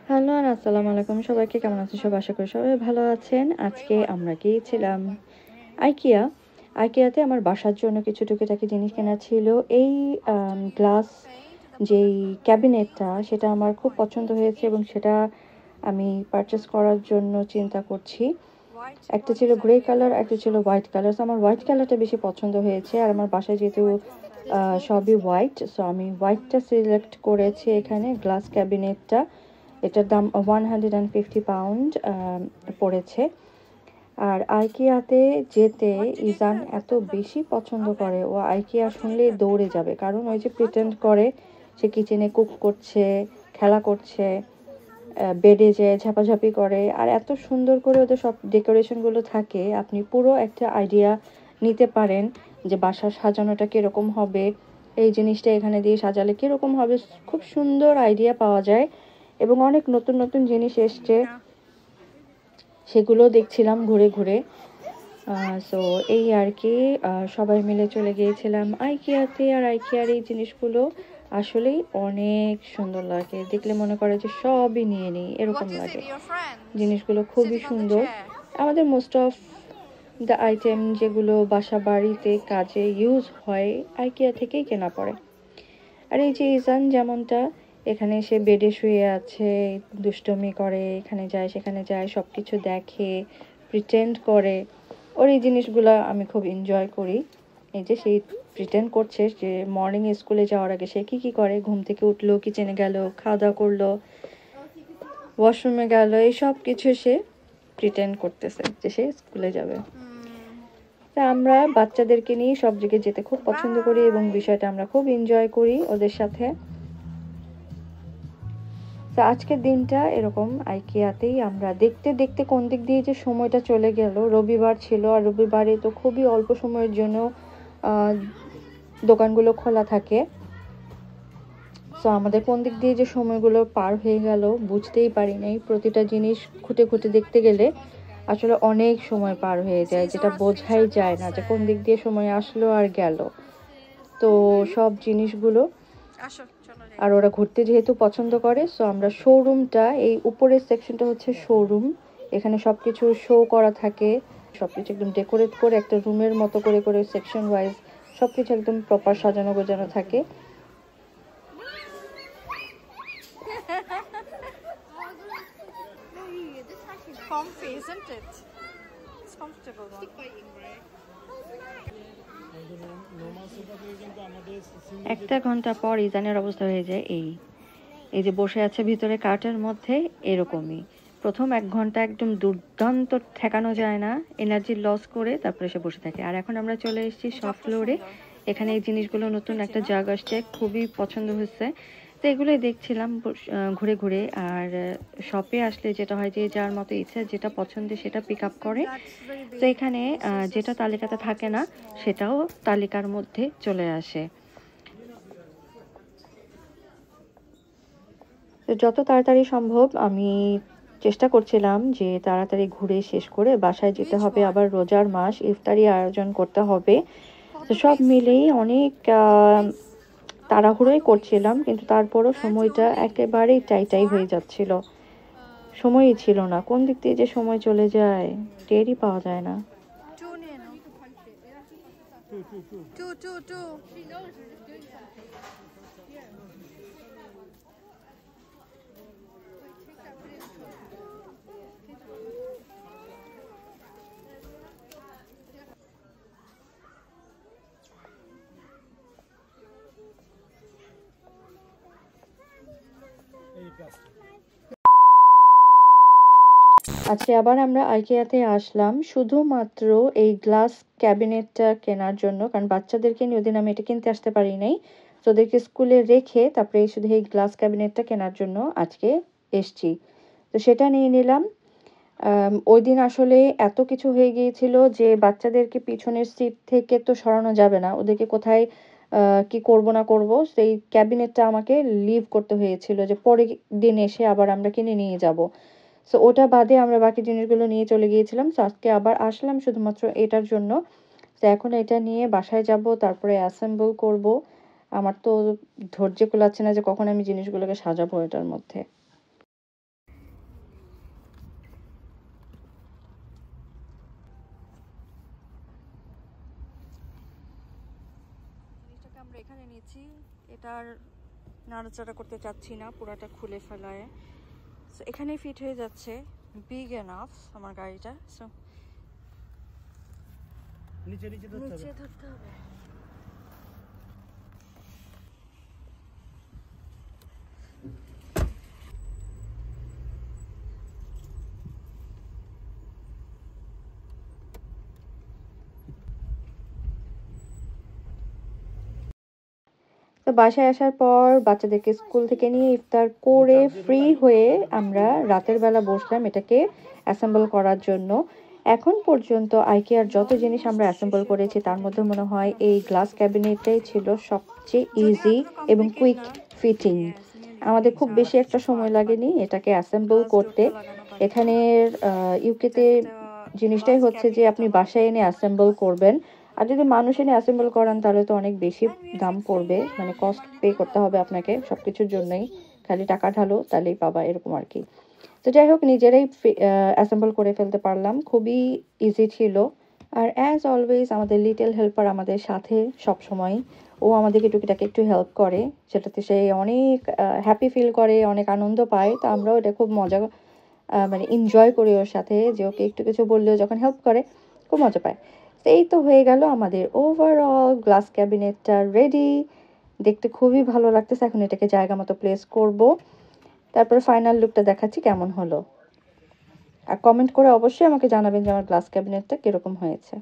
Hello আর আসসালামু আলাইকুম, সবাইকে কেমন আছেন? সবাই আশা করি সবাই ভালো আছেন। আজকে আমরা গিয়েছিলাম আইকিয়া। আইকিয়াতে আমার বাসার জন্য কিছু টুকিটাকি জিনিস কেনা ছিল। এই গ্লাস যেই ক্যাবিনেটটা, সেটা আমার খুব পছন্দ হয়েছে এবং সেটা আমি পারচেস করার জন্য চিন্তা করছি। একটা ছিল গ্রে কালার, একটা ছিল হোয়াইট কালার। সো আমার হোয়াইট কালারটা বেশি পছন্দ হয়েছে, আর আমার বাসায় যেহেতু সবই হোয়াইট, সো আমি হোয়াইটটা সিলেক্ট করেছি। এখানে গ্লাস ক্যাবিনেটটা, এটার দাম 150 পাউন্ড পড়েছে। আর আইকিয়াতে যেতে ইজান এত বেশি পছন্দ করে, ও আইকিয়া শুনলেই দৌড়ে যাবে, কারণ ওই যে প্রিটেন্ড করে সে কিচেনে কুক করছে, খেলা করছে, বেডে যে ঝাপাঝাপি করে, আর এত সুন্দর করে ওদের সব ডেকোরেশনগুলো থাকে, আপনি পুরো একটা আইডিয়া নিতে পারেন যে বাসা সাজানোটা কীরকম হবে, এই জিনিসটা এখানে দিয়ে সাজালে কীরকম হবে। খুব সুন্দর আইডিয়া পাওয়া যায় এবং অনেক নতুন নতুন জিনিস এসছে, সেগুলো দেখছিলাম ঘুরে ঘুরে। সো এই আর কি, সবাই মিলে চলে গিয়েছিলাম আইকিয়াতে। আর আইকিয়ার এই জিনিসগুলো আসলেই অনেক সুন্দর লাগে, দেখলে মনে করে যে সবই নিয়ে নিই এরকম লাগে। জিনিসগুলো খুবই সুন্দর। আমাদের মোস্ট অফ দ্য আইটেম যেগুলো বাসা বাড়িতে কাজে ইউজ হয় আইকিয়া থেকেই কেনা পড়ে। আর এই যে ইজান যেমনটা, এখানে সে বেডে শুয়ে আছে, দুষ্টমি করে, এখানে যায় সেখানে যায়, সব কিছু দেখে, প্রিটেন্ড করে। ওর এই জিনিসগুলো আমি খুব এনজয় করি। এই যে সেই প্রিটেন্ড করছে যে মর্নিং স্কুলে যাওয়ার আগে সে কী করে, ঘুম থেকে উঠলো, কিচেনে গেল, খাওয়া দাওয়া করলো, ওয়াশরুমে গেল, এই সব কিছু সে প্রিটেন্ড করতেছে যে সে স্কুলে যাবে। তা আমরা বাচ্চাদেরকে নিয়ে সব জায়গায় যেতে খুব পছন্দ করি এবং বিষয়টা আমরা খুব এনজয় করি ওদের সাথে। তো আজকের দিনটা এরকম আইকিয়াতেই আমরা দেখতে দেখতে কোন দিক দিয়ে যে সময়টা চলে গেল। রবিবার ছিল, আর রবিবারে তো খুবই অল্প সময়ের জন্য দোকানগুলো খোলা থাকে। সো আমাদের কোন দিক দিয়ে যে সময়গুলো পার হয়ে গেল বুঝতেই পারি নাই। প্রতিটা জিনিস খুঁটে খুঁটে দেখতে গেলে আসলে অনেক সময় পার হয়ে যায়, যেটা বোঝাই যায় না যে কোন দিক দিয়ে সময় আসলো আর গেল। তো সব জিনিসগুলো, আর ওরা ঘুরতে যেহেতু পছন্দ করে, সো আমরা শোরুমটা, এই উপরের সেকশনটা হচ্ছে শোরুম, এখানে সবকিছু শো করা থাকে, সবকিছু একদম ডেকোরেট করে একটা রুমের মতো করে করে সেকশন ওয়াইজ সবকিছু একদম প্রপার সাজানো গোছানো থাকে। Comfy, isn't it? It's comfortable one. একটা ঘন্টা পর ইজানের অবস্থা হয়ে যায় এই যে বসে আছে ভিতরে কার্টের মধ্যে, এরকমই। প্রথম 1 ঘন্টা একদম দুর্দান্ত, ঠেকানো যায় না, এনার্জি লস করে তারপরে সে বসে থাকে। আর এখন আমরা চলে এসেছি সফট ফ্লোরে। এখানে এই জিনিসগুলো নতুন একটা জায়গা আসছে, খুবই পছন্দ হয়েছে। তো এগুলোই দেখছিলাম ঘুরে ঘুরে। আর শপে আসলে যেটা হয় যে যার মতো ইচ্ছা যেটা পছন্দ সেটা পিক আপ করে। তো এখানে যেটা তালিকাতে থাকে না সেটাও তালিকার মধ্যে চলে আসে। তো যত তাড়াতাড়ি সম্ভব আমি চেষ্টা করছিলাম যে তাড়াতাড়ি ঘুরে শেষ করে বাসায় যেতে হবে, আবার রোজার মাস, ইফতারি আয়োজন করতে হবে। তো সব মিলেই অনেক তাড়াহুড়োই করছিলাম, কিন্তু তারপরও সময়টা একেবারেই টাইটাই হয়ে যাচ্ছিল, সময়ই ছিল না। কোন দিক দিয়ে যে সময় চলে যায় টেরই পাওয়া যায় না। Two. আজকে আবার আমরা আইকিয়াতে আসলাম শুধুমাত্র এই গ্লাস ক্যাবিনেটটা কেনার জন্য, কারণ বাচ্চাদেরকে নিয়ে ওদিন আমি এটা কিনতে আসতে পারি নাই। তো ওদেরকে স্কুলে রেখে তারপরে শুধু এই গ্লাস ক্যাবিনেটটা কেনার জন্য আজকে এসছি। তো সেটা নিয়ে নিলাম। ওই দিন আসলে এত কিছু হয়ে গিয়েছিল যে বাচ্চাদেরকে পিছনের সিট থেকে তো সরানো যাবে না, ওদেরকে কোথায় কি করব না করব, সেই ক্যাবিনেটটা আমাকে লিভ করতে হয়েছিল যে পরের দিন এসে আবার আমরা কিনে নিয়ে যাব। সো ওটা বাদে আমরা বাকি জিনিসগুলো নিয়ে চলে গিয়েছিলাম। সো আজকে আবার আসলাম শুধুমাত্র এটার জন্য। তো এখন এটা নিয়ে বাসায় যাব, তারপরে অ্যাসেম্বল করব। আমার তো ধৈর্য কুলাচ্ছে না যে কখন আমি জিনিসগুলোকে সাজাবো এটার মধ্যে। জিনিসটাকে আমরা এখানে নিয়েছি, এটার নাড়াচাড়া করতে চাচ্ছি না, পুরাটা খুলে ফেলায়। সো এখানেই ফিট হয়ে যাচ্ছে, বিগ এনাফ আমার গাড়িটা। সো নিচে নিচে ধরতে হবে। নিচে ধরতে হবে। তো বাসায় আসার পর বাচ্চাদেরকে স্কুল থেকে নিয়ে ইফতার করে ফ্রি হয়ে আমরা রাতের বেলা বসলাম এটাকে অ্যাসেম্বল করার জন্য। এখন পর্যন্ত আইকিয়ার যত জিনিস আমরা অ্যাসেম্বল করেছি তার মধ্যে মনে হয় এই গ্লাস ক্যাবিনেটটাই ছিল সবচেয়ে ইজি এবং কুইক ফিটিং। আমাদের খুব বেশি একটা সময় লাগেনি এটাকে অ্যাসেম্বল করতে। এখানের ইউকেতে জিনিসটাই হচ্ছে যে আপনি বাসায় এনে অ্যাসেম্বল করবেন, আর যদি মানুষ এনে অ্যাসেম্বল করান তাহলে তো অনেক বেশি দাম পড়বে, মানে কস্ট পে করতে হবে আপনাকে সব কিছুর জন্যই। খালি টাকা ঢালো তাহলেই পাবা, এরকম আর কি। তো যাই হোক, নিজেরাই অ্যাসেম্বল করে ফেলতে পারলাম, খুবই ইজি ছিল। আর অ্যাজ অলওয়েজ আমাদের লিটল হেল্পার আমাদের সাথে সব সময়, ও আমাদেরকে টুকিটাকি একটু হেল্প করে, সেটাতে সে অনেক হ্যাপি ফিল করে, অনেক আনন্দ পায়। তো আমরাও এটা খুব মজা মানে এনজয় করি ওর সাথে, যে ওকে একটু কিছু বললেও যখন হেল্প করে খুব মজা পায়। তো এই তো হয়ে গেল আমাদের ওভারঅল গ্লাস ক্যাবিনেটটা রেডি। দেখতে খুবই ভালো লাগতেছে। এখন এটাকে জায়গা মতো প্লেস করব, তারপর ফাইনাল লুকটা দেখাচ্ছি কেমন হলো। আর কমেন্ট করে অবশ্যই আমাকে জানাবেন যে আমার গ্লাস ক্যাবিনেটটা কিরকম হয়েছে।